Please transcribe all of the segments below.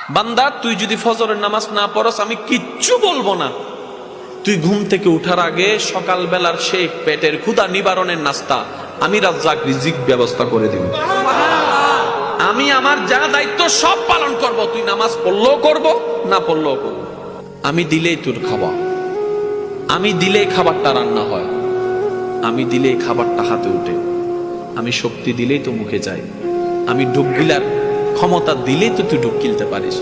বান্দা তুই যদি ফজরের নামাজ না পড়স আমি কিচ্ছু বলবো না। তুই ঘুম থেকে উঠার আগে সকাল বেলার সেই পেটের ক্ষুধা নিবারণের নাস্তা আমি রাজ্জাক রিজিক ব্যবস্থা করে দিব। আমি আমার যা দায়িত্ব সব পালন করব। তুই নামাজ পড়লেও করব, না পড়লেও করব। আমি দিলেই তোর খাবার, আমি দিলেই খাবারটা রান্না হয়, আমি দিলেই খাবারটা হাতে উঠে, আমি শক্তি দিলেই তো মুখে যায়, আমি ডুব গিলার ক্ষমতা দিলেই তো তুই ডুব গিলতে পারিস।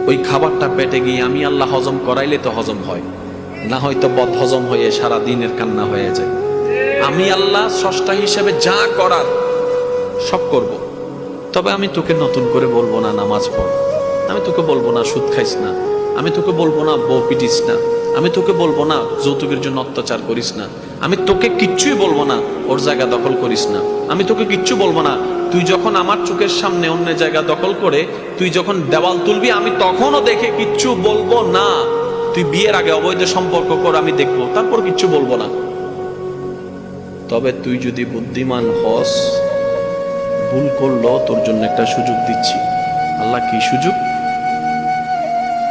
ওই খাবারটা পেটে গিয়ে আমি আল্লাহ হজম করাইলে তো হজম হয়, না হয়তো বদ হজম হয়ে সারা দিনের কান্না হয়ে যায়। আমি আল্লাহ স্রষ্টা হিসেবে যা করার সব করব। তবে আমি তোকে নতুন করে বলবো না নামাজ পড়, আমি তোকে বলবো না সুদ খাইস না, আমি তোকে বলবো না বউ পিটিস না, আমি তোকে বলবো না যৌতুকের জন্য অত্যাচার করিস না, আমি তোকে কিচ্ছুই বলবো না ওর জায়গা দখল করিস না, আমি তোকে কিচ্ছু বলবো না তুই যখন আমার চোখের সামনে অন্য জায়গা দখল করে তুই যখন দেওয়াল তুলবি আমি তখনও দেখে কিচ্ছু বলবো না। তুই বিয়ের আগে অবৈধ সম্পর্ক কর, আমি দেখবো, তারপর কিচ্ছু বলবো না। তবে তুই যদি বুদ্ধিমান হস, ভুল করলো তোর জন্য একটা সুযোগ দিচ্ছি। আল্লাহ কি সুযোগ?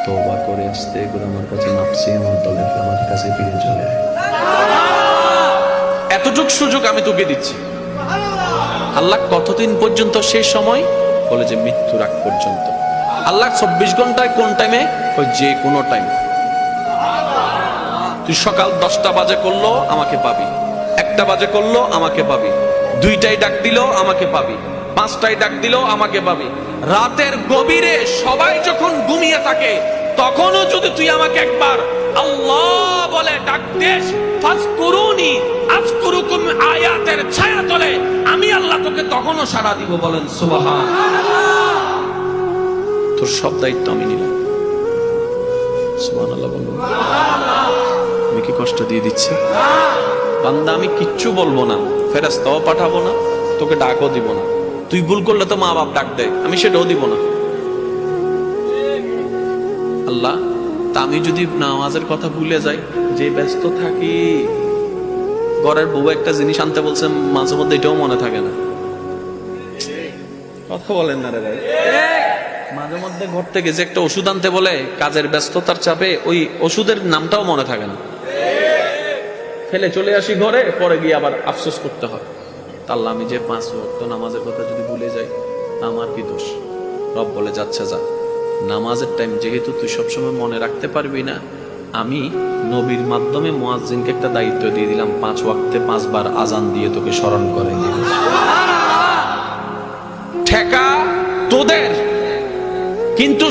তওবা করে আসতে করে আমার কাছে নাফসি আমার দলে আমার কাছে ফিরে চলে আয়। এতটুক সুযোগ আমি তোকে দিচ্ছি। আল্লাহ কতদিন পর্যন্ত? সেই সময় বলে যে মৃত্যুর আগ পর্যন্ত। আল্লাহ 24 ঘন্টায় কোন টাইমে? ওই যে কোনো টাইম। তুই সকাল 10টা বাজে করলো আমাকে পাবি, 1টা বাজে করলো আমাকে পাবি, 2টায় ডাক দিল আমাকে পাবি, 5টায় ডাক দিল আমাকে পাবি। রাতের গভীরে সবাই যখন ঘুমিয়ে থাকে তখনও যদি তুই আমাকে একবার আল্লাহ বলে ডাক দিস, ফাজকুরুনি আযকুরুকুম আয়াতের ছায়া তলে আমি আল্লাহ তোকে তখনও সাড়া দিব। বলেন সুবহানাল্লাহ। তোর সব দায়িত্ব আমি নিলাম। সুবহানাল্লাহ বলুন। আমি কি কষ্ট দিয়ে দিচ্ছি? বান্দা আমি কিচ্ছু বলবো না, ফেরেশতাও পাঠাবো না, তোকে ডাকও দিব না। তুই ভুল করলে তো মা বাপ ডাক দেয়, আমি সেটাও দিব না। আল্লাহ তা আমি যদি নামাজের কথা ভুলে যাই, যে ব্যস্ত থাকি, ঘরের বউ একটা জিনিস আনতে বলছে মাঝে মধ্যে এটাও মনে থাকে না। কথা বলেন না রে ভাই। মাঝে মধ্যে ঘর থেকে যে একটা ওষুধ আনতে বলে কাজের ব্যস্ততার চাপে ওই ওষুধের নামটাও মনে থাকে না, ফেলে চলে আসি ঘরে, পরে গিয়ে আবার আফসোস করতে হয়। আল্লাহ আমি যে 5 ওয়াক্ত নামাজের কথা যদি ভুলে যাই আমার কি দোষ? রব বলে যাচ্ছে যা, নামাজের টাইম যেহেতু তুই সবসময় মনে রাখতে পারবি না, আমি নবীর মাধ্যমে মুয়াজ্জিনকে একটা দায়িত্ব দিয়ে দিলাম, 5 ওয়াক্তে 5 বার আজান দিয়ে তোকে স্মরণ করে দিব। ঠেকা তোদের, কিন্তু